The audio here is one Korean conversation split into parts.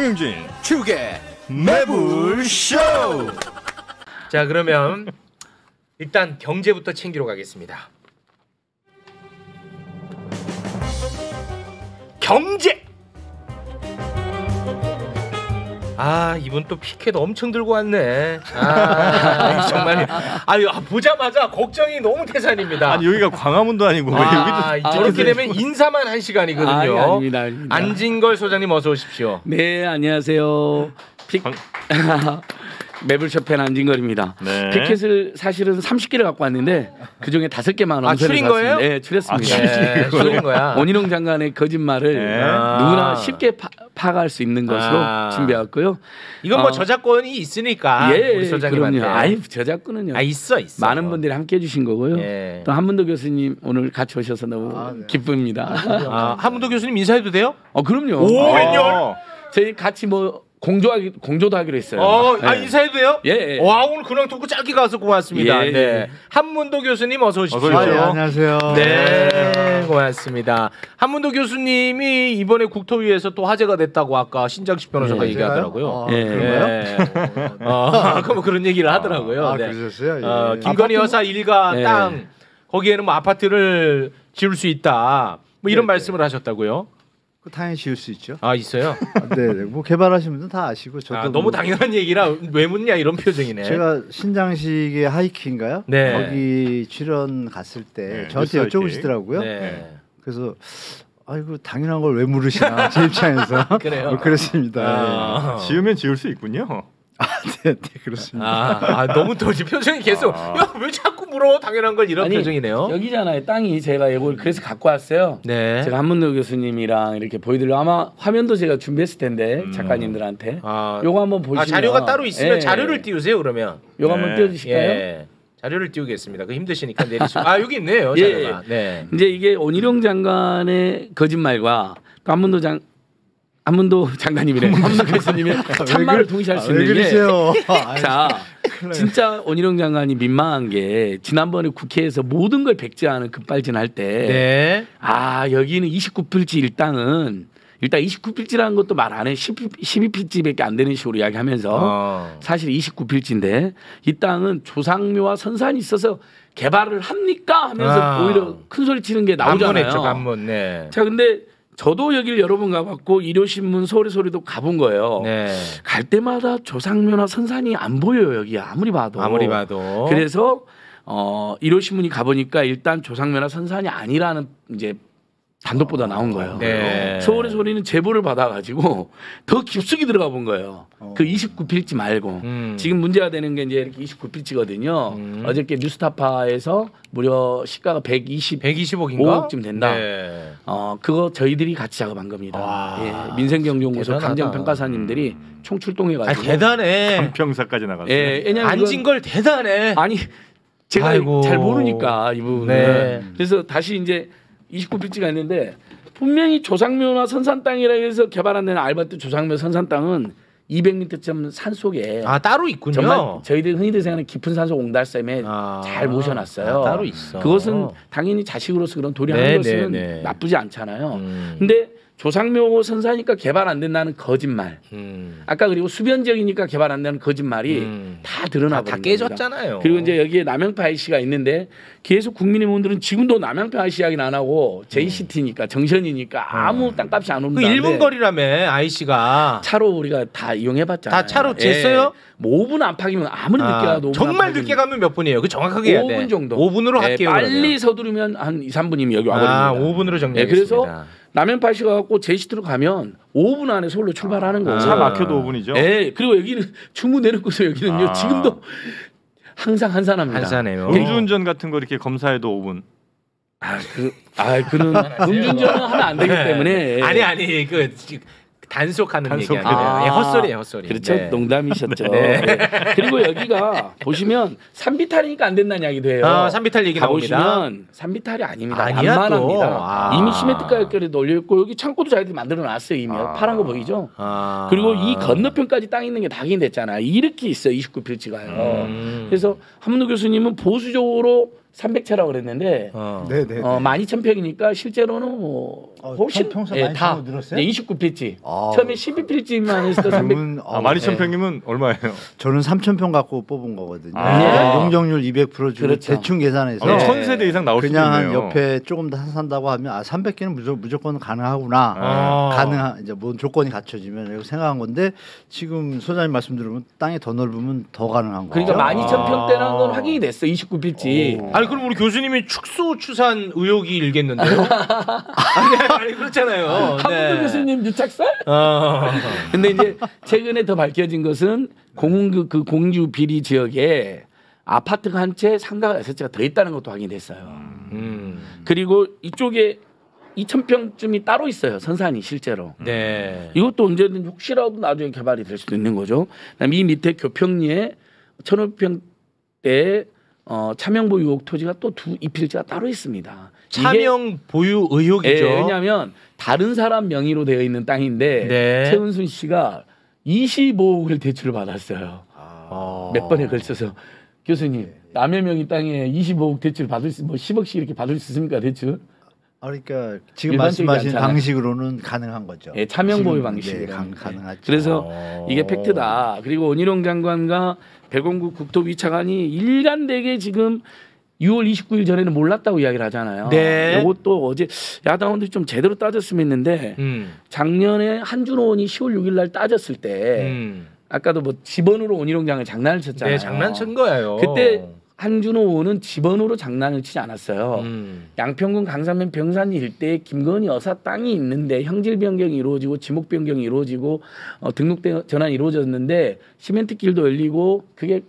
정영진 축의 매불쇼. 자, 그러면 일단 경제부터 챙기러 가겠습니다. 경제. 이분 또 피켓 엄청 들고 왔네. 정말. 보자마자 걱정이 너무 태산입니다. 아니 여기가 광화문도 아니고 여기도 저렇게 되면 인사만 한 시간이거든요. 아닙니다. 안진걸 소장님 어서 오십시오. 네, 안녕하세요. 매불쇼팬 안진걸입니다. 네. 피켓을 사실은 30개를 갖고 왔는데 그 중에 5개만 언설을 줄인 거예요? 네, 줄였습니다. 줄인 거야. 원희룡 장관의 거짓말을 누구나 쉽게 파악할 수 있는 것으로 준비해왔고요. 이건 뭐 저작권이 있으니까 우리 소장님한테. 그럼요. 저작권은요. 있어. 많은 분들이 함께해 주신 거고요. 예. 또 한문도 교수님 오늘 같이 오셔서 너무 기쁩니다. 한문도 교수님 인사해도 돼요? 그럼요. 오, 웬열? 저희 같이 공조도 하기로 했어요. 인사해도 돼요? 예. 와, 오늘 근황 듣고 짧게 가서 고맙습니다. 예. 네. 한문도 교수님 어서 오십시오. 안녕하세요. 네, 고맙습니다. 한문도 교수님이 이번에 국토위에서 또 화제가 됐다고 아까 신장식 변호사가 얘기하더라고요. 그럼 그런 얘기를 하더라고요. 그러셨어요? 예. 김건희 여사 일가 땅 거기에는 뭐 아파트를 지을 수 있다. 뭐 이런 말씀을 하셨다고요? 당연히 지을 수 있죠. 있어요? 네, 뭐 개발하신 분들 다 아시고 저도 너무 당연한 얘기라 왜 묻냐 이런 표정이네. 제가 신장식의 하이킹인가요? 네. 거기 출연 갔을 때 저한테 여쭤보시더라고요. 네. 그래서 아이고 당연한 걸 왜 물으시나 제 입장에서 그래요. 그랬습니다. 지으면 지을 수 있군요. 네, 그렇습니다. 너무 도지 표정이 계속 왜 자꾸 물어 당연한 걸 이런 표정이네요. 여기잖아요. 땅이 제가 이걸 그래서 갖고 왔어요. 네. 제가 한문도 교수님이랑 이렇게 보여드리려 아마 화면도 제가 준비했을 텐데 작가님들한테 요거 한번 보시면 자료가 따로 있으면 자료를 띄우세요 그러면. 요거 한번 띄워주실까요? 예. 자료를 띄우겠습니다. 그 힘드시니까 내리시고. 여기 있네요. 자료가. 네. 이제 이게 원희룡 장관의 거짓말과 또 한문도 장관님이래. 한문도 교수님의 참말을 동시에 할 수 있는 게. 자, 진짜 원희룡 장관이 민망한 게 지난번에 국회에서 모든 걸 백지화하는 급발진할 때, 여기는 29필지 일단 29필지라는 것도 말 안 해. 12필지밖에 안 되는 식으로 이야기하면서 사실 29필지인데 이 땅은 조상묘와 선산이 있어서 개발을 합니까? 하면서 오히려 큰 소리 치는 게 나오잖아요. 간문. 네. 자, 근데 저도 여기를 여러 번 가봤고 일요신문 서울의 소리도 가본 거예요. 네. 갈 때마다 조상묘나 선산이 안 보여요. 여기 아무리 봐도. 그래서 일요신문이 가보니까 일단 조상묘나 선산이 아니라는 이제 단독보다 나온 거예요. 네. 서울의 소리는 제보를 받아가지고 더 깊숙이 들어가 본 거예요. 그 29필지 말고 지금 문제가 되는 게 이제 이렇게 29필지거든요. 어저께 뉴스타파에서 무려 시가가 125억쯤 된다. 네. 그거 저희들이 같이 작업한 겁니다. 민생경제연구소 감정평가사님들이 총출동해가지고 대단해. 감평사까지 나갔어요. 안진걸 대단해. 아니 제가 잘 모르니까 이 부분은. 네. 그래서 다시 이제 29필지가 있는데 분명히 조상묘나 선산 땅이라 해서 개발 안 되는 알바트 조상묘 선산 땅은 200m쯤 산 속에 따로 있군요. 정말 저희들 흔히들 생각하는 깊은 산속 옹달샘에 잘 모셔놨어요. 따로 있어. 그것은 당연히 자식으로서 그런 도리하는 것은 나쁘지 않잖아요. 근데 조상묘 선사니까 개발 안 된다는 거짓말. 아까 그리고 수변 지역이니까 개발 안 되는 거짓말이 다 드러나 버린 다 깨졌잖아요. 그리고 이제 여기에 남양파 IC가 있는데 계속 국민의원들은 지금도 남양파 IC 이야기는 안 하고 JCT니까 정션이니까 아무 땅값이 안 온다. 그 1분 거리라며 IC가. 차로 우리가 다 이용해봤잖아요. 다 차로 쟀어요? 뭐 5분 안팎이면 아무리 늦게 가도 정말 늦게 가면 몇 분이에요? 그 정확하게 해야 돼. 5분 정도. 5분으로 할게요. 빨리 그러면. 서두르면 한 2, 3분이면 여기 와버립니다. 5분으로 정리하겠습니다. 그래서 남양파 IC가 갖고 JCT로 가면 5분 안에 서울로 출발하는 거예요. 차 막혀도 5분이죠. 그리고 여기는 충무 내려고서 여기는요. 지금도 항상 한산합니다. 한산해요. 음주운전 같은 거 이렇게 검사해도 5분. 그런 음주운전은 하면 안 되기 때문에. 아니 그 단속하는 얘기 아니에요. 헛소리예요, 헛소리. 그렇죠. 농담이셨죠. 그리고 여기가 보시면 산비탈이니까 안 된다는 이야기도 해요. 산비탈 얘기 나옵니다. 가보시면 산비탈이 아닙니다. 아니야, 완만합니다. 이미 시멘트가 연결이 널려 있고 여기 창고도 자기들이 만들어 놨어요. 이미 파란 거 보이죠? 그리고 이 건너편까지 땅 있는 게 다 확인됐잖아요. 이렇게 있어요. 29필지가요. 그래서 한문도 교수님은 보수적으로 300채라고 그랬는데 네네. 12,000평이니까 실제로는 뭐 훨씬 평소 다 12,000평 늘었어요? 29필지. 아. 처음에 12필지만 했을 때 300. 그러면 12,000평이면 얼마예요? 저는 3,000평 갖고 뽑은 거거든요. 아. 용적률 200% 주고 그렇죠. 대충 계산해서 아, 1,000세대 이상 나올 수도 그냥 있네요. 한 옆에 조금 더 산다고 하면 300개는 무조건 가능하구나. 아. 가능한 이제 뭔 조건이 갖춰지면 이렇게 생각한 건데 지금 소장님 말씀 들으면 땅이 더 넓으면 더 가능한 거죠. 그러니까 12,000평대라는 건 확인이 됐어. 29필지. 아니 그럼 우리 교수님이 축소추산 의혹이 일겠는데요? 아니 그렇잖아요. 한문도 교수님 유착설? 어. 근데 이제 최근에 더 밝혀진 것은 그 공주 비리 지역에 아파트가 한 채 상가가 6채가 더 있다는 것도 확인됐어요. 그리고 이쪽에 2,000평쯤이 따로 있어요. 선산이 실제로. 네. 이것도 언제든지 혹시라도 나중에 개발이 될 수도 있는 거죠. 그다음에 이 밑에 교평리에 1,500평대 차명 보유 토지가 또 두 이필지가 따로 있습니다. 차명 보유 의혹이죠. 예, 왜냐하면 다른 사람 명의로 되어 있는 땅인데 네. 최은순 씨가 25억을 대출을 받았어요. 몇 번에 걸쳐서 교수님 남의 명의 땅에 25억 대출 받을 수, 뭐 10억씩 이렇게 받을 수 있습니까 대출? 그러니까 지금 일반적이지 말씀하신 않잖아요. 방식으로는 가능한 거죠. 예, 차명 보유 지금, 방식으로. 네, 가능하죠. 그래서 이게 팩트다. 그리고 원희룡 장관과 백원국 국토위 차관이 일관되게 지금 6월 29일 전에는 몰랐다고 이야기를 하잖아요. 네. 이것도 어제 야당원들이 좀 제대로 따졌으면 했는데 작년에 한준호 의원이 10월 6일 날 따졌을 때 아까도 뭐 집원으로 원희룡 장을 장난을 쳤잖아요. 네, 장난친 거예요. 그때 한준호 의원은 집원으로 장난을 치지 않았어요. 양평군 강산면 병산 일대에 김건희 여사 땅이 있는데 형질 변경이 이루어지고 지목 변경이 이루어지고 등록 전환이 이루어졌는데 시멘트길도 열리고 그게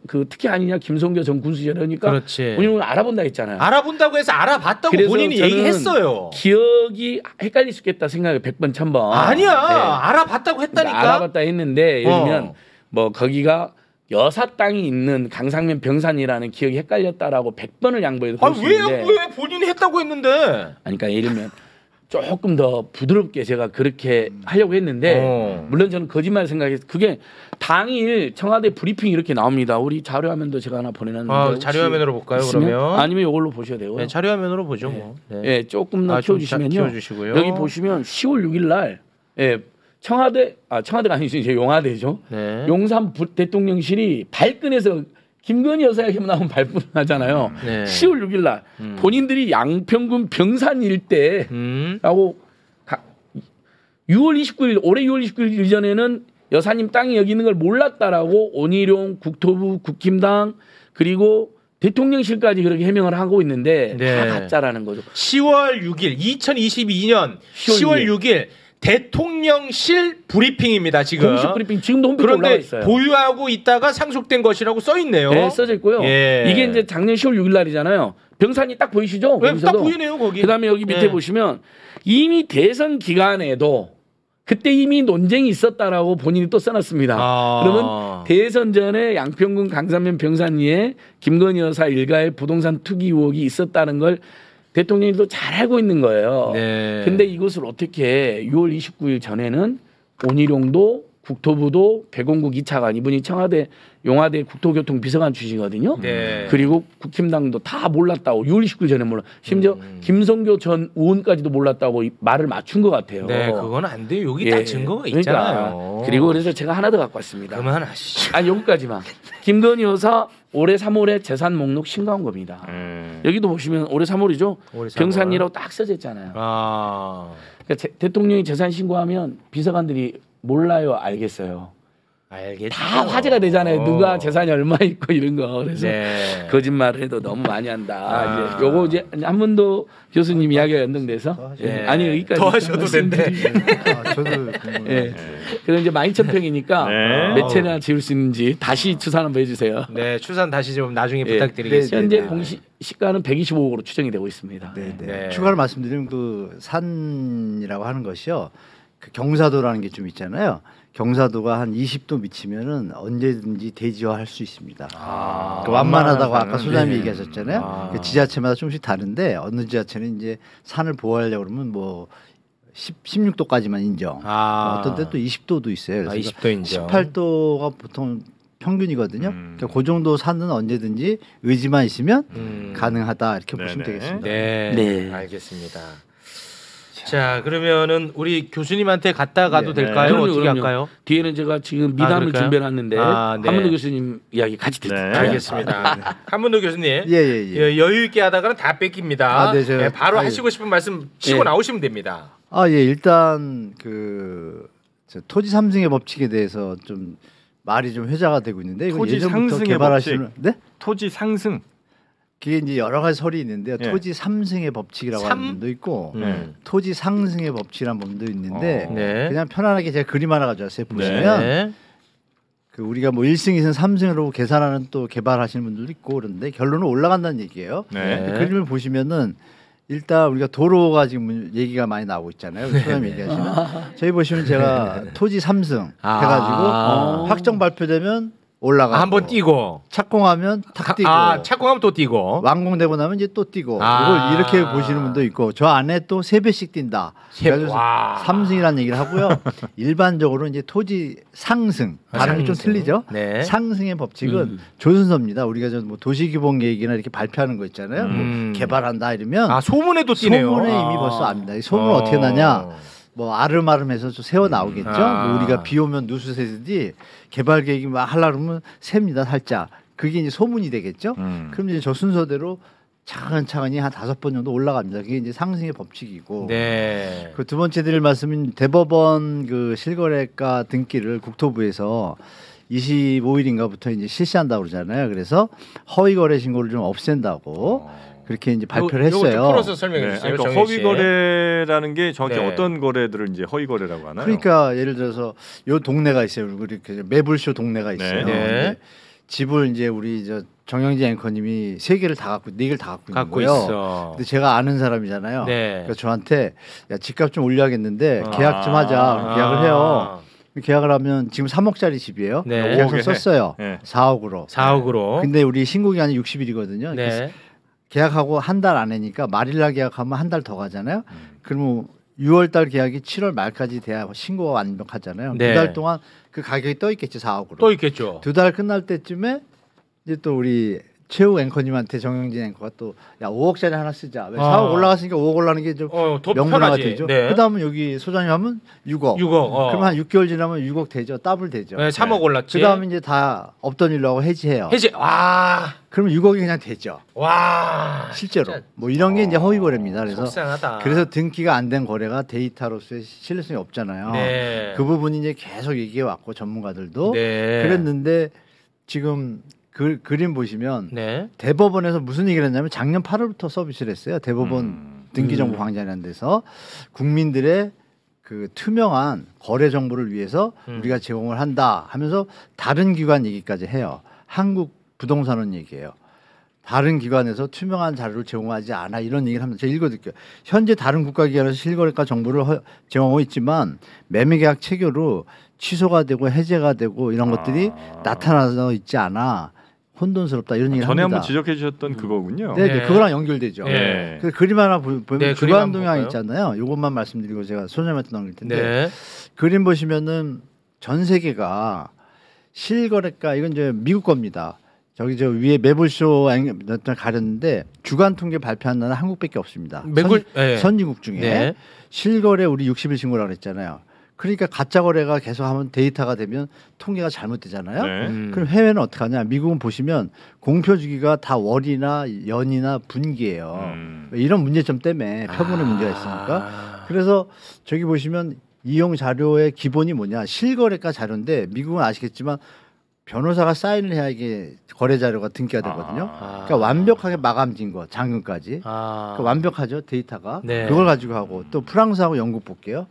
그 특혜 아니냐 김성교 전 군수시절 그러니까 그렇지. 본인은 알아본다 했잖아요. 알아본다고 해서 알아봤다고 그래서 본인이 저는 얘기했어요. 기억이 헷갈릴 수 있겠다 생각해 100번 1000번. 아니야. 네. 알아봤다고 했다니까. 알아봤다 했는데 예를 들면 뭐 거기가 여사 땅이 있는 강상면 병산이라는 기억이 헷갈렸다라고 100번을 양보해도 그럴 수 있는데 왜 본인이 했다고 했는데? 아니 그러니까 예를 들면 조금 더 부드럽게 제가 그렇게 하려고 했는데 물론 저는 거짓말 생각해서 그게 당일 청와대 브리핑이 이렇게 나옵니다. 우리 자료화면도 제가 하나 보내놨는데 자료화면으로 볼까요? 있으면? 그러면 아니면 이걸로 보셔야 되고요. 네, 자료화면으로 보죠. 뭐. 네. 예, 조금 더 키워주시면요. 키워주시고요. 여기 보시면 10월 6일 날 청와대가 아니죠. 이제 용화대죠. 네. 용산 대통령실이 발끈해서 김건희 여사 얘기만 나오면 발끈하잖아요. 네. 10월 6일 날 본인들이 양평군 병산 일대라고 6월 29일 올해 6월 29일 이전에는 여사님 땅이 여기 있는 걸 몰랐다라고 원희룡 국토부 국힘당 그리고 대통령실까지 그렇게 해명을 하고 있는데 네. 다 가짜라는 거죠. 10월 6일 2022년 10월 6일 대통령실 브리핑입니다. 지금. 공식 브리핑 지금도 홈페이지에 올라와 그런데 있어요. 보유하고 있다가 상속된 것이라고 써 있네요. 네, 써져 있고요. 예. 이게 이제 작년 10월 6일 날이잖아요. 병산이 딱 보이시죠? 왜 딱 거기서도. 보이네요, 거기. 그다음에 여기 밑에 예. 보시면 이미 대선 기간에도 그때 이미 논쟁이 있었다라고 본인이 또 써놨습니다. 그러면 대선 전에 양평군 강산면 병산리에 김건희 여사 일가의 부동산 투기 의혹이 있었다는 걸 대통령도 잘 알고 있는 거예요. 네. 근데 이것을 어떻게 6월 29일 전에는 원희룡도 국토부도 백원국 2차관 이분이 청와대 용화대 국토교통 비서관 출신이거든요. 네. 그리고 국힘당도 다 몰랐다고 6월 29일 전에 몰라. 심지어 김성교 전 의원까지도 몰랐다고 말을 맞춘 것 같아요. 네, 그건 안 돼요. 여기 다 증거가 그러니까. 있잖아요. 그리고 그래서 제가 하나 더 갖고 왔습니다. 그만하시죠. 아니 여기까지만. 김건희 여사 올해 3월에 재산 목록 신고한 겁니다. 여기도 보시면 올해 3월이죠. 올해 3월. 병산이라고 딱 써져 있잖아요. 그러니까 대통령이 재산 신고하면 비서관들이 몰라요, 알겠어요. 알겠죠. 다 화제가 되잖아요. 누가 재산이 얼마 있고 이런 거. 그래서 네. 거짓말을 해도 너무 많이 한다. 이제 요거 이제 한문도 교수님 이야기가 연동돼서 네. 아니 여기까지 더 하셔도 된대. 저도 예. 그래서 이제 12,000평이니까 네. 몇 채나 지을 수 있는지 다시 추산 한번 해주세요. 네, 추산 다시 좀 나중에 예. 부탁드리겠습니다. 현재 공시가는 125억으로 추정이 되고 있습니다. 네. 네. 추가로 말씀드리면 그 산이라고 하는 것이요. 그 경사도라는 게 좀 있잖아요. 경사도가 한 20도 미치면은 언제든지 대지화할 수 있습니다. 그러니까 완만하다고 아까 소장님이 얘기하셨잖아요. 그 지자체마다 조금씩 다른데 어느 지자체는 이제 산을 보호하려고 그러면 뭐 16도까지만 인정. 어떤 때 또 20도도 있어요. 그래서 20도 인정. 18도가 보통 평균이거든요. 그러니까 그 정도 산은 언제든지 의지만 있으면 가능하다 이렇게 보시면 되겠습니다. 네. 네. 알겠습니다. 자, 그러면은 우리 교수님한테 갔다 가도 될까요? 그럼요, 어떻게 그럼요. 할까요? 뒤에는 제가 지금 미담을 그럴까요? 준비해놨는데 네. 한문도 교수님 이야기 같이 듣죠. 알겠습니다. 한문도 교수님, 예. 여유 있게 하다가는 다 뺏깁니다. 네, 제가- 바로 하시고 싶은 말씀 치고 예. 나오시면 됩니다. 일단 저 토지 삼승의 법칙에 대해서 좀 말이 좀 회자가 되고 있는데 이건 토지 예전부터 상승의 개발하시는 네? 토지 상승. 그게 이제 여러 가지 설이 있는데요. 예. 토지 삼승의 법칙이라고 삼? 하는 분도 있고 네. 토지 상승의 법칙이라는 분도 있는데 네. 그냥 편안하게 제가 그림 하나 가져왔어요. 보시면 네. 그 우리가 뭐 1승, 2승, 3승으로 계산하는 또 개발하시는 분들도 있고 그런데 결론은 올라간다는 얘기예요. 네. 근데 그림을 보시면은 일단 우리가 도로가 지금 얘기가 많이 나오고 있잖아요. 소장님 얘기하시면 저희 보시면 제가 토지 3승 해가지고 확정 발표되면 올라가고 한번 뛰고 착공하면 탁 뛰고 착공하면 또 뛰고 완공되고 나면 이제 또 뛰고 아. 이걸 이렇게 보시는 분도 있고 저 안에 또 3배씩 뛴다. 그래서 와. 3승이라는 얘기를 하고요. 일반적으로 이제 토지 상승 발음이 좀 상승. 틀리죠. 네. 상승의 법칙은 조순서입니다. 우리가 저 뭐 도시규모 계획이나 이렇게 발표하는 거 있잖아요. 뭐 개발한다 이러면 소문에도 뛰네요. 소문에 이미 벌써 압니다. 이 소문 어떻게 나냐? 뭐 아름아름해서 좀 새어 나오겠죠. 뭐 우리가 비 오면 누수 새듯이 개발 계획이 막 하려고 그러면 셉니다 살짝. 그게 이제 소문이 되겠죠. 그럼 이제 저 순서대로 차근차근히 한 5번 정도 올라갑니다. 그게 이제 상승의 법칙이고. 네. 그 두 번째 드릴 말씀은 대법원 그 실거래가 등기를 국토부에서 25일인가부터 이제 실시한다고 그러잖아요. 그래서 허위 거래 신고를 좀 없앤다고 그렇게 이제 발표를 요거 좀 했어요. 풀어서 설명해 주세요. 그러니까 정혜 씨. 허위 거래라는 게 정확히 네. 어떤 거래들을 이제 허위 거래라고 하나요? 그러니까 예를 들어서 요 동네가 있어요. 우리 그 매불쇼 동네가 있어요. 네. 근데 집을 이제 우리 저 정영진 앵커님이 3개를 다 갖고 4개를 다 갖고 있는 거예요. 있어. 근데 제가 아는 사람이잖아요. 네. 그러니까 저한테 야 집값 좀 올려야겠는데 계약 좀 하자. 계약을 해요. 계약을 하면 지금 3억짜리 집이에요. 네. 계약서 5억에. 썼어요. 네. 4억으로. 4억으로. 근데 우리 신고 기간이 60일이거든요. 네. 계약하고 한 달 안에니까 말일날 계약하면 한 달 더 가잖아요. 그러면 6월달 계약이 7월 말까지 돼야 신고가 완벽하잖아요. 네. 2달 동안 그 가격이 떠 있겠지 4억으로. 또 있겠죠. 2달 끝날 때쯤에 이제 또 우리 최우 앵커님한테 정영진 앵커가 또 야 5억짜리 하나 쓰자. 왜 4억 올라갔으니까 5억 올라가는 게 좀 더 명분화가 편하지. 되죠. 네. 그다음은 여기 소장님 하면 6억. 6억. 그럼 한 6개월 지나면 6억 되죠. 더블 되죠. 네, 3억 올랐지. 그다음에 이제 다 없던 일로 하고 해지해요. 해지. 와. 그러면 6억이 그냥 되죠. 와. 실제로. 진짜 뭐 이런 게 이제 허위 거래입니다. 그래서 속상하다. 그래서 등기가 안 된 거래가 데이터로서의 신뢰성이 없잖아요. 네. 그 부분이 이제 계속 얘기해 왔고 전문가들도 네. 그랬는데 지금 그림 보시면 네. 대법원에서 무슨 얘기를 했냐면 작년 8월부터 서비스를 했어요. 대법원 등기정보 광장이라는 데서 국민들의 그 투명한 거래 정보를 위해서 우리가 제공을 한다 하면서 다른 기관 얘기까지 해요. 한국 부동산원 얘기예요. 다른 기관에서 투명한 자료를 제공하지 않아 이런 얘기를 합니다. 제가 읽어드릴게요. 현재 다른 국가기관에서 실거래가 정보를 제공하고 있지만 매매계약 체결로 취소가 되고 해제가 되고 이런 것들이 나타나서 있지 않아 혼돈스럽다 이런 얘기를 전에 합니다. 한번 지적해 주셨던 그거군요. 네, 네. 그거랑 연결되죠. 네. 그 그림 하나 보면 네, 그림 주간 한번 동향 볼까요? 있잖아요. 이것만 말씀드리고 제가 소장님한테 넘길 텐데 네. 그림 보시면은 전 세계가 실거래가 이건 이제 미국 겁니다. 저기 저 위에 매불쇼 가렸는데 주간 통계 발표한 나라는 한국밖에 없습니다. 선진국 중에 네. 실거래 우리 60일 신고라고 그랬잖아요. 그러니까 가짜 거래가 계속하면 데이터가 되면 통계가 잘못되잖아요. 네. 그럼 해외는 어떻게 하냐? 미국은 보시면 공표 주기가 다 월이나 연이나 분기예요. 이런 문제점 때문에 표본의 문제가 있으니까. 그래서 저기 보시면 이용 자료의 기본이 뭐냐? 실거래가 자료인데 미국은 아시겠지만 변호사가 사인을 해야 이게 거래 자료가 등기가 되거든요. 그러니까 완벽하게 마감진 거 잔금까지. 그러니까 완벽하죠 데이터가. 네. 그걸 가지고 하고 또 프랑스하고 영국 볼게요.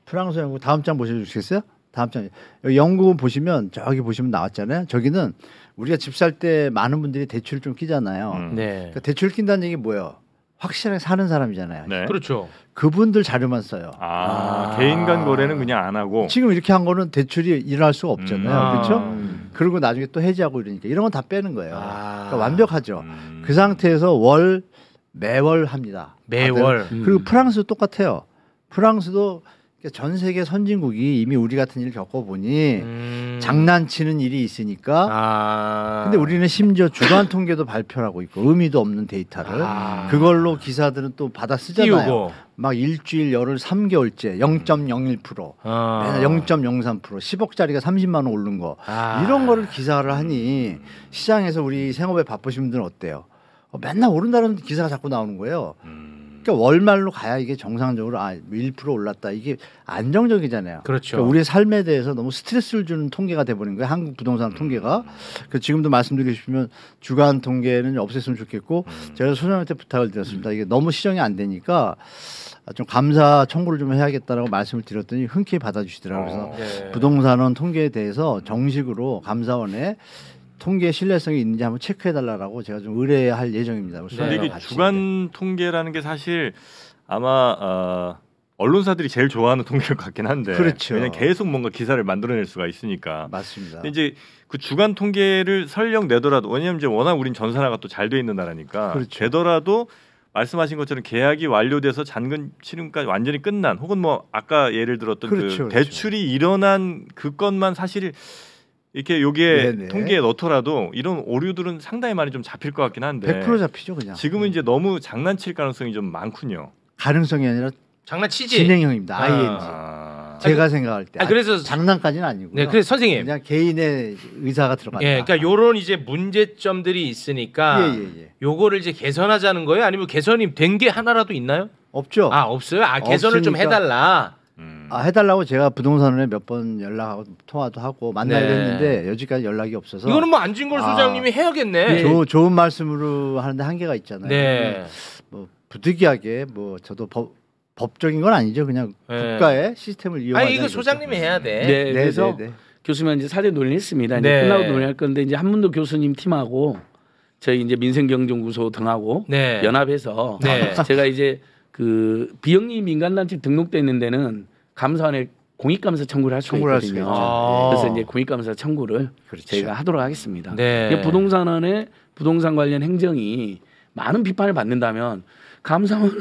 프랑스, 영국 다음 장 보셔주시겠어요? 다음 장. 여기 영국은 보시면 저기 보시면 나왔잖아요. 저기는 우리가 집 살 때 많은 분들이 대출을 좀 끼잖아요. 네. 그러니까 대출 낀다는 얘기 뭐예요? 확실하게 사는 사람이잖아요. 네. 그렇죠. 그분들 자료만 써요. 개인 간 거래는 그냥 안 하고. 지금 이렇게 한 거는 대출이 일어날 수가 없잖아요. 그렇죠? 그리고 나중에 또 해지하고 이러니까 이런 건 다 빼는 거예요. 그러니까 완벽하죠. 그 상태에서 매월 합니다. 매월. 그리고 프랑스도 똑같아요. 프랑스도 전 세계 선진국이 이미 우리 같은 일을 겪어보니 장난치는 일이 있으니까. 근데 우리는 심지어 주간 통계도 발표하고 있고 의미도 없는 데이터를 그걸로 기사들은 또 받아 쓰잖아요. 띄우고. 막 일주일 열흘 3개월째 0.01%, 매달 0.03%, 10억짜리가 30만 원 오른 거 이런 거를 기사를 하니 시장에서 우리 생업에 바쁘신 분들은 어때요? 맨날 오른다는 기사가 자꾸 나오는 거예요. 그러니까 월말로 가야 이게 정상적으로 1% 올랐다 이게 안정적이잖아요. 그렇죠. 그러니까 우리의 삶에 대해서 너무 스트레스를 주는 통계가 돼버린 거예요. 한국 부동산 통계가. 그래서 지금도 말씀드리고 싶으면 주간 통계는 없앴으면 좋겠고 제가 소장님한테 부탁을 드렸습니다. 이게 너무 시정이 안 되니까 좀 감사 청구를 좀 해야겠다라고 말씀을 드렸더니 흔쾌히 받아주시더라고요. 그래서 부동산원 통계에 대해서 정식으로 감사원에 통계 신뢰성이 있는지 한번 체크해달라고 제가 좀 의뢰할 예정입니다. 그런데 이게 주간 통계라는 게 사실 아마 언론사들이 제일 좋아하는 통계일 것 같긴 한데, 그렇죠. 왜냐면 계속 뭔가 기사를 만들어낼 수가 있으니까. 맞습니다. 근데 이제 그 주간 통계를 설령 내더라도, 왜냐면 이제 워낙 우린 전산화가 또 잘 돼 있는 나라니까, 그렇죠. 되더라도 말씀하신 것처럼 계약이 완료돼서 잔금 치름까지 완전히 끝난, 혹은 뭐 아까 예를 들었던 그렇죠, 그 그렇죠. 대출이 일어난 그 건만 사실 이렇게 여기에 네네. 통계에 넣더라도 이런 오류들은 상당히 많이 좀 잡힐 것 같긴 한데 100% 잡히죠 그냥. 지금은 이제 너무 장난칠 가능성이 좀 많군요. 가능성이 아니라 장난치지. 진행형입니다. ING. 제가 생각할 때. 그래서 장난까지는 아니고. 네, 그래서 선생님. 그냥 개인의 의사가 들어간다. 예, 그러니까 요런 이제 문제점들이 있으니까 예. 요거를 이제 개선하자는 거예요? 아니면 개선이 된 게 하나라도 있나요? 없죠. 없어요? 개선을 좀 없으니까. 해달라. 해달라고 제가 부동산원에 몇 번 연락하고 통화도 하고 만나기도 네. 했는데 여지까지 연락이 없어서. 이거는 뭐 안진걸 소장님이 해야겠네. 좋은 말씀으로 하는데 한계가 있잖아요. 네. 뭐 부득이하게 뭐 저도 법적인 건 아니죠. 그냥 네. 국가의 시스템을 이용하는. 이거 소장님이 해야 돼. 네, 그래서 네. 교수님 이제 사전 논의했습니다. 네. 이제 끝나고 논의할 건데 이제 한문도 교수님 팀하고 저희 이제 민생경제연구소 등하고 네. 연합해서 네. 제가 이제 그 비영리 민간단체 등록돼 있는 데는 감사원에 공익감사 청구를 할 수가 청구를 있거든요. 할 수가 있죠. 그래서 이제 공익감사 청구를 그렇죠. 저희가 하도록 하겠습니다. 네. 이게 부동산원의 부동산 관련 행정이 많은 비판을 받는다면 감사원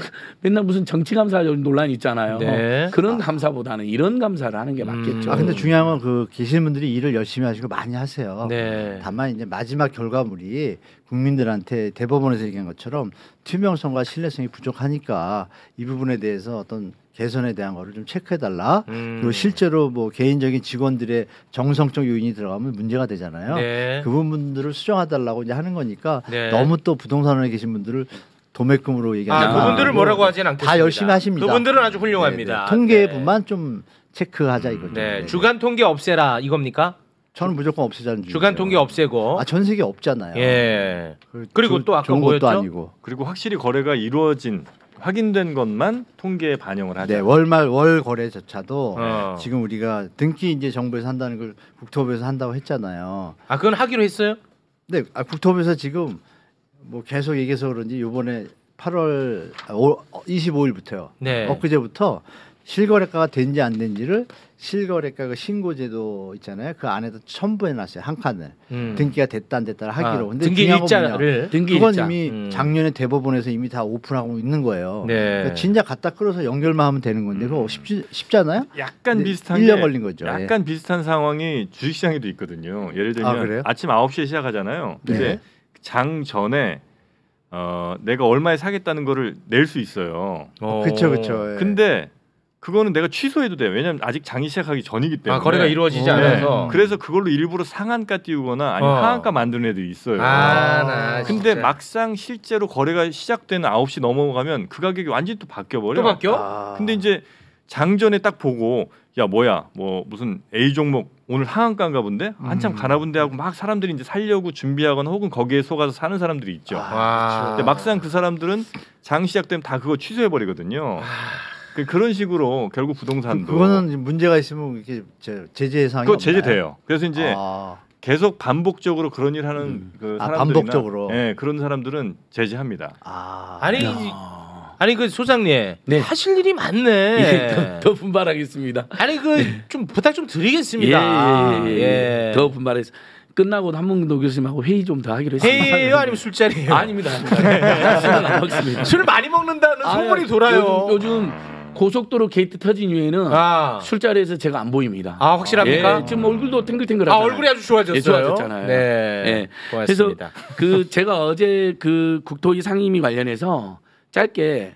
맨날 무슨 정치 감사 논란 있잖아요. 네. 그런 감사보다는 이런 감사를 하는 게 맞겠죠. 근데 중요한 건 그 계시는 분들이 일을 열심히 하시고 많이 하세요. 네. 다만 이제 마지막 결과물이 국민들한테 대법원에서 얘기한 것처럼 투명성과 신뢰성이 부족하니까 이 부분에 대해서 어떤 개선에 대한 거를 좀 체크해달라. 그리고 실제로 뭐 개인적인 직원들의 정성적 요인이 들어가면 문제가 되잖아요. 네. 그 부분들을 수정해달라고 이제 하는 거니까 네. 너무 또 부동산원에 계신 분들을 도매금으로 얘기하지 그분들을 뭐라고 하진 않겠습니다. 다 열심히 하십니다. 그분들은 아주 훌륭합니다. 네. 통계 네. 부만 좀 체크하자 이거죠. 네. 주간 통계 없애라 이겁니까? 저는 무조건 없애자는 주의죠. 주간 통계 없애고. 전 세계 없잖아요. 예. 그리고 또 아까 좋은 뭐였죠? 것도 아니고. 그리고 확실히 거래가 이루어진 확인된 것만 통계에 반영을 하자. 네, 월 거래조차도 어. 지금 우리가 등기 이제 정부에서 한다는 걸 국토부에서 한다고 했잖아요. 그건 하기로 했어요? 네, 국토부에서 지금 뭐 계속 얘기해서 그런지 이번에 8월 25일부터요. 네. 엊그제부터 실거래가가 된지 안 된지를 실거래가 그 신고제도 있잖아요. 그 안에도 첨부해놨어요. 한 칸을 등기가 됐다 안 됐다를 하기로. 근데 등기 중요한 건 뭐냐? 일자를 그건 일자. 이미 작년에 대법원에서 이미 다 오픈하고 있는 거예요. 네. 그러니까 진짜 갖다 끌어서 연결만 하면 되는 건데 그거 쉽잖아요. 약간 네, 비슷한 1년 게 걸린 거죠. 약간 비슷한 상황이 주식시장에도 있거든요. 예를 들면 그래요? 아침 9시에 시작하잖아요. 근데 네. 장 전에 내가 얼마에 사겠다는 거를 낼 수 있어요. 그렇죠. 근데 그거는 내가 취소해도 돼요. 왜냐하면 아직 장이 시작하기 전이기 때문에. 거래가 이루어지지 네. 않아서. 그래서 그걸로 일부러 상한가 띄우거나 아니면 하한가 만드는 애도 있어요. 나 근데 진짜. 막상 실제로 거래가 시작되는 9시 넘어가면 그 가격이 완전히 또 바뀌어 버려. 또 바뀌어? 근데 이제 장전에 딱 보고 야 뭐야 뭐 무슨 A 종목 오늘 하한가인가 본데 한참 가나 본데 하고 막 사람들이 이제 살려고 준비하거나 혹은 거기에 속아서 사는 사람들이 있죠. 와. 근데 막상 그 사람들은 장 시작되면 다 그거 취소해 버리거든요. 그런 식으로 결국 부동산도 그거는 문제가 있으면 이렇게 제재 사항이 그거 제재돼요. 그래서 이제 아. 계속 반복적으로 그런 일 하는 그 사람들이나 반복적으로. 네, 그런 사람들은 제재합니다. 아니 그 소장님 네. 하실 일이 예, 많네. 더 분발하겠습니다. 아니 그 좀 부탁 좀 드리겠습니다. 예. 더 분발해서 끝나고 한문도 교수님하고 회의 좀 더 하기로 했습니다. 회의예요 아니면 술자리예요? 아닙니다. 술은 안 먹습니다. 술 많이 먹는다는 소문이 돌아요. 요즘 고속도로 게이트 터진 이후에는 술자리에서 제가 안 보입니다. 아 확실합니까? 예, 지금 얼굴도 탱글탱글하잖아요. 얼굴이 아주 좋아졌어요. 예, 좋아졌잖아요. 네. 예. 그래서 그 제가 어제 그 국토위 상임위 관련해서 짧게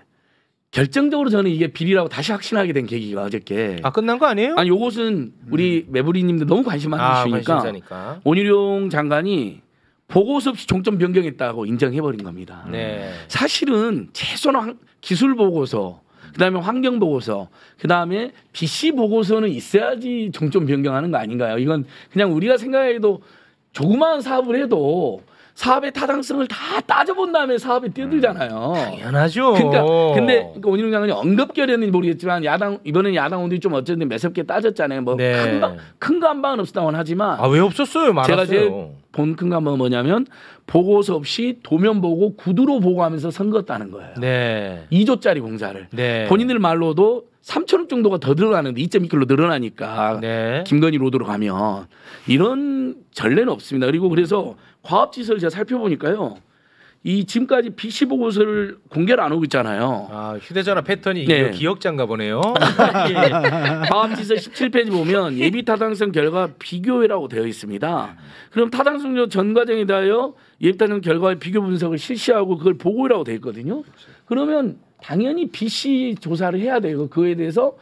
결정적으로 저는 이게 비리라고 다시 확신하게 된 계기가 어저께. 아 끝난 거 아니에요? 아니 요것은 우리 매부리님들 너무 관심 많은 이슈니까 관심사니까. 원희룡 장관이 보고서 없이 종점 변경했다고 인정해버린 겁니다. 네. 사실은 최소한 기술 보고서, 그다음에 환경 보고서, 그다음에 BC 보고서는 있어야지 종점 변경하는 거 아닌가요? 이건 그냥 우리가 생각해도 조그마한 사업을 해도 사업의 타당성을 다 따져본 다음에 사업에 뛰어들잖아요. 당연하죠. 근데 원희룡 장관이 언급결에는 모르겠지만 이번에 야당 의원들이 좀 어쨌든 매섭게 따졌잖아요. 뭐 큰 거 한 방은 없었다고는 하지만 왜 없었어요? 많았어요. 제가 제일 본 큰 거 뭐냐면 보고서 없이 도면 보고 구두로 보고하면서 선거했다는 거예요. 네. 2조짜리 공사를. 네. 본인들 말로도 3천억 정도가 더 들어가는데 2.2km 늘어나니까 네. 김건희 로드로 가면 이런 전례는 없습니다. 그리고 그래서 과업지서를 제가 살펴보니까요. 이 지금까지 BC 보고서를 공개를 안 하고 있잖아요. 아, 휴대전화 패턴이 네. 기억자인가 보네요. 과업지서 17페이지 보면 예비 타당성 결과 비교회라고 되어 있습니다. 그럼 타당성조 전 과정에 대하여 예비 타당성 결과의 비교 분석을 실시하고 그걸 보고라고 되어 있거든요. 그러면 당연히 BC 조사를 해야 되고 그에 대해서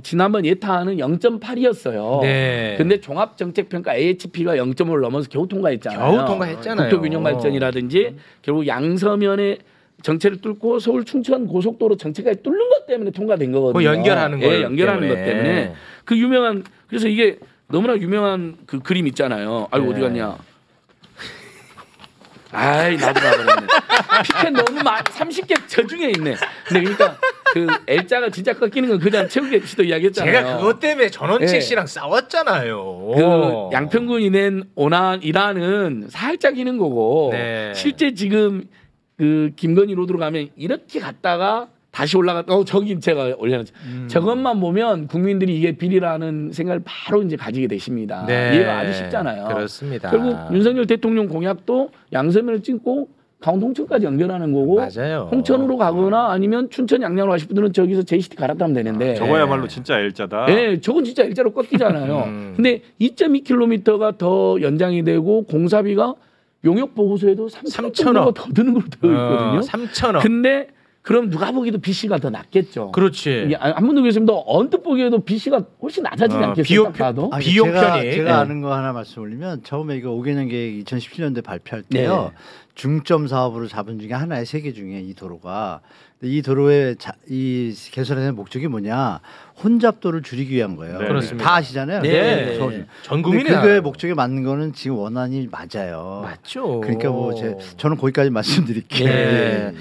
지난번 예타는 0.8이었어요. 네. 근데 종합정책평가 AHP가 0.5를 넘어서 겨우 통과했잖아요. 겨우 통과했잖아요. 국토균형발전이라든지 결국 양서면의 정체를 뚫고 서울 충청 고속도로 정체까지 뚫는 것 때문에 통과된 거거든요. 연결하는 거예요. 예, 연결하는 것 때문에 그 유명한 그래서 이게 너무나 유명한 그 그림 있잖아요. 아유 어디 갔냐? 아이 나도 가버렸네. 피켓 너무 많 30개 저 중에 있네. 근데 그러니까 그 L자가 진짜 꺾이는 건 그냥 최욱의 씨도 이야기했잖아요. 제가 그것 때문에 전원책 씨랑 싸웠잖아요. 그 양평군이 낸 오난이라는 살짝 기는 거고 실제 지금 그 김건희 로드로 가면 이렇게 갔다가 다시 올라갔다. 저기 제가 올려놨죠. 저것만 보면 국민들이 이게 비리라는 생각을 바로 이제 가지게 되십니다. 이해가 아주 쉽잖아요. 그렇습니다. 결국 윤석열 대통령 공약도 양서면을 찍고 강원도 홍천까지 연결하는 거고 맞아요. 홍천으로 가거나 아니면 춘천 양양으로 가실 분들은 저기서 JCT 갈아타면 되는데 저거야말로 진짜 L자다. 네, 저건 진짜 L자로 꺾이잖아요. 근데 2.2km가 더 연장이 되고 공사비가 용역 보고서에도 3천억 더 드는 걸로 되어 있거든요. 3천억. 근데 그럼 누가 보기도 BC가 더 낫겠죠. 그렇지. 한번도 교수님도 언뜻 보기에도 BC가 훨씬 낮아지지 않겠어요? 비용편이. 제가 아는 거 하나 말씀 올리면 처음에 이거 5개년 계획 2017년도에 발표할 때요. 중점 사업으로 잡은 중에 하나의 세 개 중에 이 도로가 이 도로의 이 개설의 목적이 뭐냐? 혼잡도를 줄이기 위한 거예요. 그렇습니다. 다 아시잖아요. 네. 전 국민이 그거의 목적에 맞는 거는 지금 원안이 맞아요. 맞죠. 그러니까 뭐 저는 거기까지 말씀드릴게요.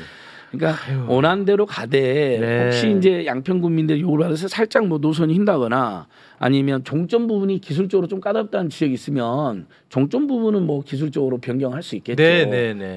그러니까 원안대로 가되 혹시 이제 양평 국민들 요구를 받아서 살짝 뭐 노선이 흰다거나 아니면 종점 부분이 기술적으로 좀 까다롭다는 지적이 있으면 종점 부분은 뭐 기술적으로 변경할 수 있겠죠.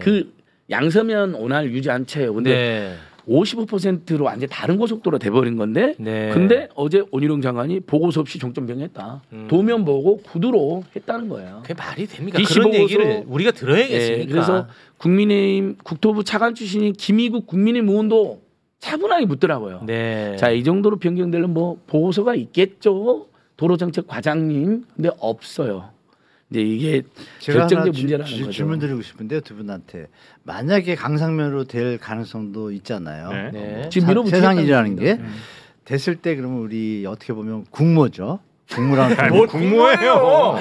그 양서면 원안을 유지한 채 근데 55%로 완전 다른 고속도로 돼버린 건데 근데 어제 원희룡 장관이 보고서 없이 종점 변경했다. 도면 보고 구두로 했다는 거예요. 그게 말이 됩니까? 그런 얘기를 우리가 들어야겠습니까? 그래서 국민의힘 국토부 차관 출신인 김희국 국민의힘 의원도 차분하게 묻더라고요. 자, 이 정도로 변경되는 뭐 보고서가 있겠죠. 도로정책 과장님. 근데 없어요. 이제 이게 결정적 문제라는 거죠. 질문 드리고 싶은데요, 두 분한테. 만약에 강상면으로 될 가능성도 있잖아요. 지금 세상 일이라는 게 됐을 때 그러면 우리 어떻게 보면 국모죠. 국무랑 국모예요.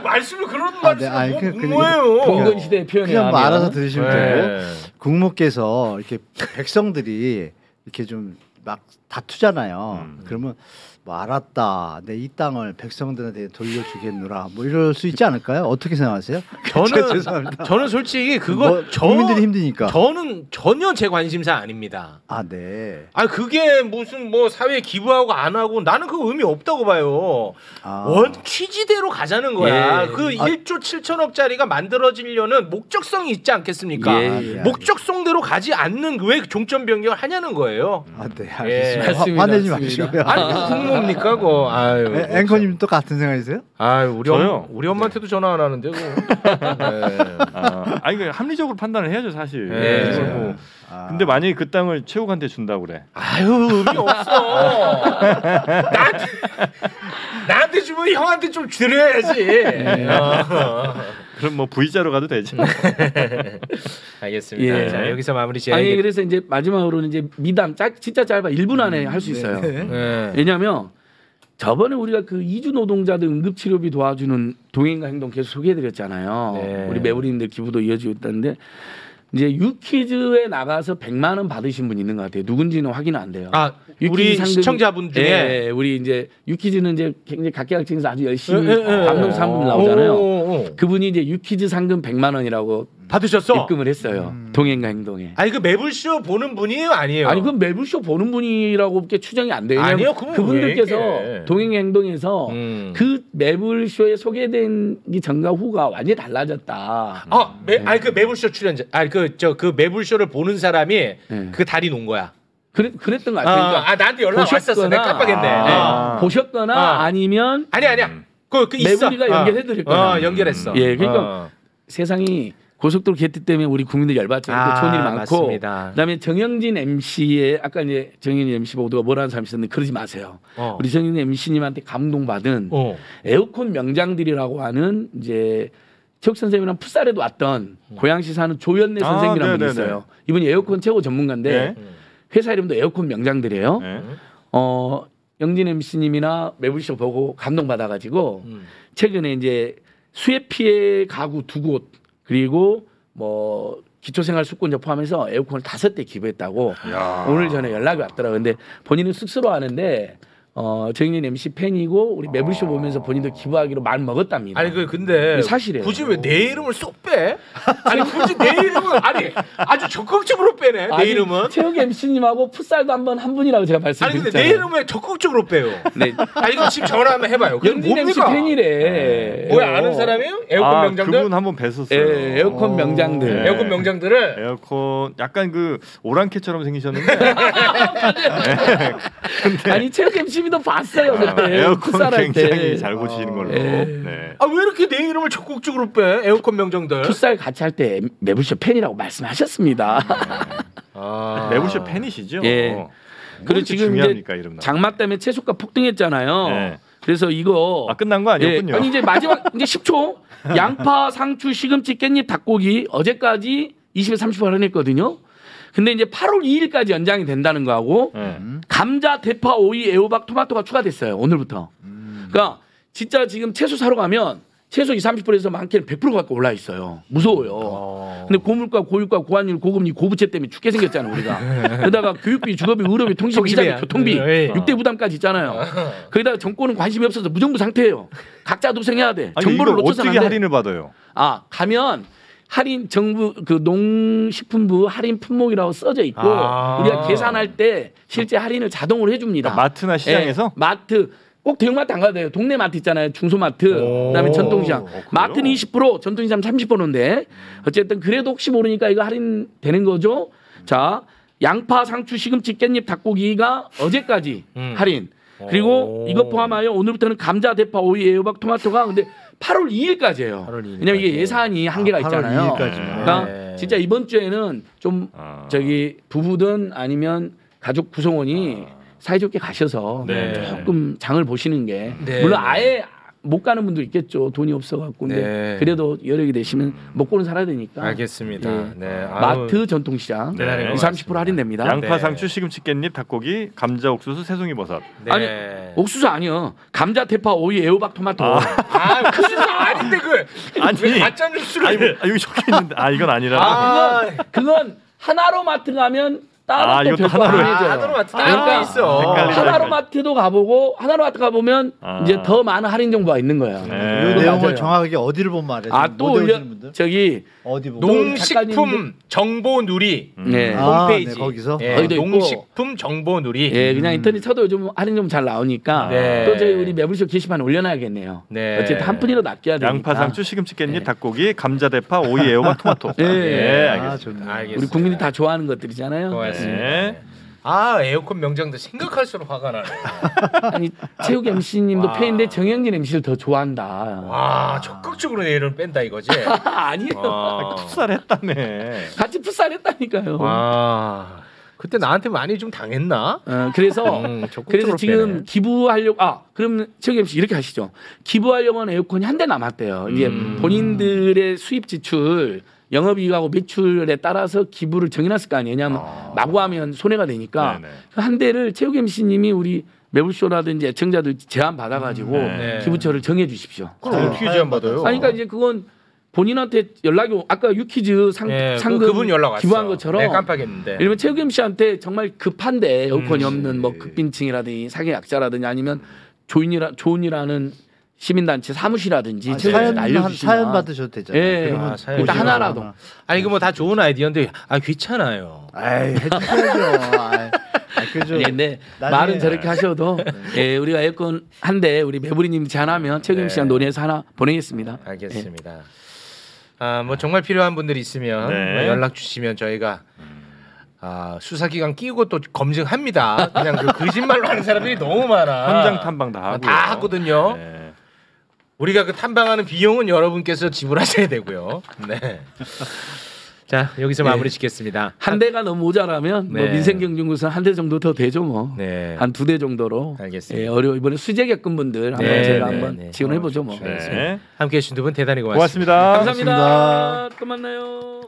말씀을 그런 말씀 국모예요. 봉건 시대 표현이 그냥 뭐 알아서 들으시면 되고 국모께서 이렇게 백성들이 이렇게 좀 막 다투잖아요. 그러면 뭐 알았다. 내 이 땅을 백성들한테 돌려주겠노라. 뭐 이럴 수 있지 않을까요? 어떻게 생각하세요? 저는 솔직히 그거 국민들이 힘드니까. 저는 전혀 제 관심사 아닙니다. 네. 그게 무슨 뭐 사회에 기부하고 안 하고 나는 그 의미 없다고 봐요. 취지대로 가자는 거야. 그 1조 7천억짜리가 만들어지려는 목적성이 있지 않겠습니까? 목적성대로 가지 않는 왜 종점 변경을 하냐는 거예요. 네, 알겠습니다. 화내지 마시고요. 국모입니까, 그거? 앵커님 또 같은 생각이세요? 우리 엄마한테도 전화 안 하는데, 그거. 이거 합리적으로 판단을 해야죠, 사실. 이걸 뭐 근데 만약에 그 땅을 최욱한테 준다고 그래. 아유 의미 없어. 나한테 주면 형한테 좀 드려야지. 그럼 뭐 V자로 가도 되지. 알겠습니다. 예. 자 여기서 마무리 지어야. 아니 그래서 이제 마지막으로는 이제 미담 진짜 짧아 1분 안에 할 수 있어요. 왜냐하면 저번에 우리가 그 이주 노동자들 응급치료비 도와주는 동행과 행동 계속 소개해드렸잖아요. 네. 우리 매부리님들 기부도 이어지고 있다는데 이제 유퀴즈에 나가서 100만 원 받으신 분 있는 것 같아요. 누군지는 확인은 안 돼요. 아 우리 시청자분 중에 네, 우리 이제 유퀴즈는 이제 굉장히 각계각층에서 아주 열심히 감동사 한 분 나오잖아요. 그분이 이제 유퀴즈 상금 100만 원이라고 받으셨어? 입금을 했어요. 동행과 행동에. 아니 그 매불쇼 보는 분이에요, 아니에요? 아니 그 매불쇼 보는 분이라고 그렇게 추정이 안 돼요. 아니요, 그분들께서 동행과 행동에서 그 매불쇼에 소개된 게 전과 후가 완전히 달라졌다. 아니 그 매불쇼 출연자, 아니 그 매불쇼를 보는 사람이 그 달이 논 거야. 그랬던 것 같아요. 그러니까 나한테 연락 왔었어. 내가 깜빡했네. 보셨거나 아니면 아니야. 그 있어. 매불이가 연결해드릴 거야. 연결했어. 예, 그러니까 세상이 고속도로 개트 때문에 우리 국민들 열받죠. 좋은 일이 많고. 맞습니다. 그다음에 정영진 MC의 아까 이제 정영진 MC 보고 누가 뭐라는 사람이 있었는데 그러지 마세요. 우리 정영진 MC님한테 감동받은 에어컨 명장들이라고 하는 이제 최욱 선생님이랑 풋살에도 왔던 고양시 사는 조연래 선생님이라는 분이 있어요. 이분이 에어컨 최고 전문가인데 회사 이름도 에어컨 명장들이에요. 영진 MC님이나 매불쇼 보고 감동받아가지고 최근에 이제 수해 피해 가구 2곳 그리고 뭐 기초생활수급자 포함해서 에어컨을 5대 기부했다고 오늘 전에 연락이 왔더라고요. 근데 본인은 쑥스러워하는데 정인 MC 팬이고 우리 매불쇼 보면서 본인도 기부하기로 마음 먹었답니다. 아니 근데 사실이에요. 굳이 왜 내 이름을 쏙 빼? 아니 굳이 내 이름을 아주 적극적으로 빼네. 내 이름은 최욱 MC님하고 풋살도 한번 한 분이라고 제가 말씀드렸잖아요. 아니 근데 내 이름을 왜 적극적으로 빼요? 네. 이거 지금 전화 한번 해봐요. 영진 MC 팬이래. 뭐야 아는 사람이에요? 에어컨 명장들? 그분 한번 뵀었어요. 예, 에어컨 명장들. 에어컨 명장들을 에어컨 약간 그 오랑캐처럼 생기셨는데. 아니 최욱 MC도 봤어요 그때. 에어컨 굉장히 잘 고치시는 걸로. 왜 이렇게 내 이름을 적극적으로 빼? 에어컨 명장들. 풋살 같이 할 때 매불쇼 팬이라고 말씀하셨습니다. 매불쇼 팬이시죠? 예. 그리고 지금 이제 장마 때문에 채소가 폭등했잖아요. 네. 그래서 이거 끝난 거 아니었군요. 아니 이제 마지막 이제 10초. 양파, 상추, 시금치, 깻잎, 닭고기 어제까지 20에 30% 할인했거든요. 근데 이제 8월 2일까지 연장이 된다는 거하고 감자, 대파, 오이, 애호박, 토마토가 추가됐어요. 오늘부터. 그러니까 진짜 지금 채소 사러 가면 채소 20-30%에서 많게는 100% 갖고 올라 있어요. 무서워요. 근데 고물가, 고유가, 고환율, 고금리, 고부채 때문에 죽게 생겼잖아요, 우리가. 그러다가 교육비, 주거비, 의료비, 통신비, 이자비, 교통비, 6대 부담까지 있잖아요. 거기다가 정권은 관심이 없어서 무정부 상태예요. 각자 도생해야 돼. 정보를 놓쳐서는 안 돼. 어떻게 할인을 받아요? 가면 할인 정부 그 농식품부 할인 품목이라고 써져 있고 우리가 계산할 때 실제 할인을 자동으로 해줍니다. 그러니까 마트나 시장에서? 마트 꼭 대형마트 안 가도 돼요. 동네 마트 있잖아요. 중소마트, 그다음에 전통시장. 마트는 20%, 전통시장 30%인데 어쨌든 그래도 혹시 모르니까 이거 할인되는 거죠. 자, 양파, 상추, 시금치, 깻잎, 닭고기가 어제까지 할인. 그리고 이것 포함하여 오늘부터는 감자, 대파, 오이, 애호박, 토마토가 근데 8월 2일까지예요. 왜냐면 이게 예산이 한계가 있잖아요. 그러니까 진짜 이번 주에는 좀 저기 부부든 아니면 가족 구성원이 사이좋게 가셔서 조금 장을 보시는 게 물론 아예 못 가는 분도 있겠죠. 돈이 없어갖고. 근데 그래도 여력이 되시면 먹고는 살아야 되니까. 알겠습니다. 마트 전통시장 30% 할인됩니다. 양파, 상추, 시금치, 깻잎, 닭고기, 감자, 옥수수, 새송이 버섯. 아니 옥수수 아니요. 감자, 대파, 오이, 애호박, 토마토. 옥수수 아닌데 왜 가짜 뉴스를? 여기 적혀 있는데 이건 아니라. 그건 하나로마트 가면 따로 이것도 하나로마트 따로 있어. 하나로마트도 가보고 하나로마트 가보면 이제 더 많은 할인 정보가 있는 거예요. 이 내용을 정확하게 어디를 보면 말해요. 또 올려 저기 어디 보고 농식품 정보 누리 홈페이지 거기서 농식품 정보 누리. 그냥 인터넷 쳐도 요즘 할인 좀 잘 나오니까 또 저희 우리 매불쇼 게시판 올려놔야겠네요. 어쨌든 한 푼이라도 아껴야 되니까. 양파, 상추, 시금치, 깻잎, 닭고기, 감자, 대파, 오이, 애호박, 토마토. 알겠습니다. 우리 국민이 다 좋아하는 것들이잖아요. 고맙습니다. 아 에어컨 명장도 생각할수록 화가 나네. 아니 체육 MC님도 팬인데 정영진 MC를 더 좋아한다. 와 적극적으로 얘를 뺀다 이거지. 아니에요. 풋살했다며. 같이 풋살했다니까요. 와 그때 나한테 많이 좀 당했나? 그래서 적극적으로 지금 빼네. 기부하려고 그럼 체육 MC 이렇게 하시죠. 기부하려고 하는 에어컨이 한 대 남았대요. 이제 본인들의 수입 지출 영업이익하고 매출에 따라서 기부를 정해놨을 거 아니에요. 왜냐하면 마구 하면 손해가 되니까 한 대를 체육 MC님이 우리 매불쇼라든지 애청자들 제안 받아가지고 기부처를 정해주십시오. 그럼 어떻게 제안 받아요? 아니, 그러니까 이제 그건 본인한테 연락이 아까 유퀴즈 상금 그분 연락 왔어. 기부한 것처럼 내 깜빡했는데. 예를 들면 체육 MC한테 정말 급한데 에어컨이 없는 뭐 극빈층이라든지 사기약자라든지 아니면 조은이라는 시민단체 사무실이라든지 사연 받으셔도 되잖아요. 예, 일단 하나라도. 아니 이거 뭐 다 좋은 아이디어인데 귀찮아요. 아이 해주셔야죠. 그죠. 근데 말은 저렇게 하셔도 예, 우리가 에어컨 한 대 우리 매부리님 제안하면 체육 MC랑 논의해서 하나 보내겠습니다. 알겠습니다. 뭐 정말 필요한 분들이 있으면 뭐 연락 주시면 저희가 수사기관 끼고 또 검증합니다. 그냥 그 거짓말로 하는 사람들이 너무 많아. 현장 탐방 다 하고요. 다 하거든요. 우리가 그 탐방하는 비용은 여러분께서 지불하셔야 되고요. 네. 자 여기서 마무리 짓겠습니다. 한 대가 너무 모자라면 뭐 민생경준구선 한 대 정도 더 되죠 뭐. 한 2대 정도로. 알겠습니다. 이번에 수재 겪은 분들 한번 제가 한번 지원해 보죠 뭐. 함께해 주신 두 분 대단히 고맙습니다. 감사합니다. 또 만나요.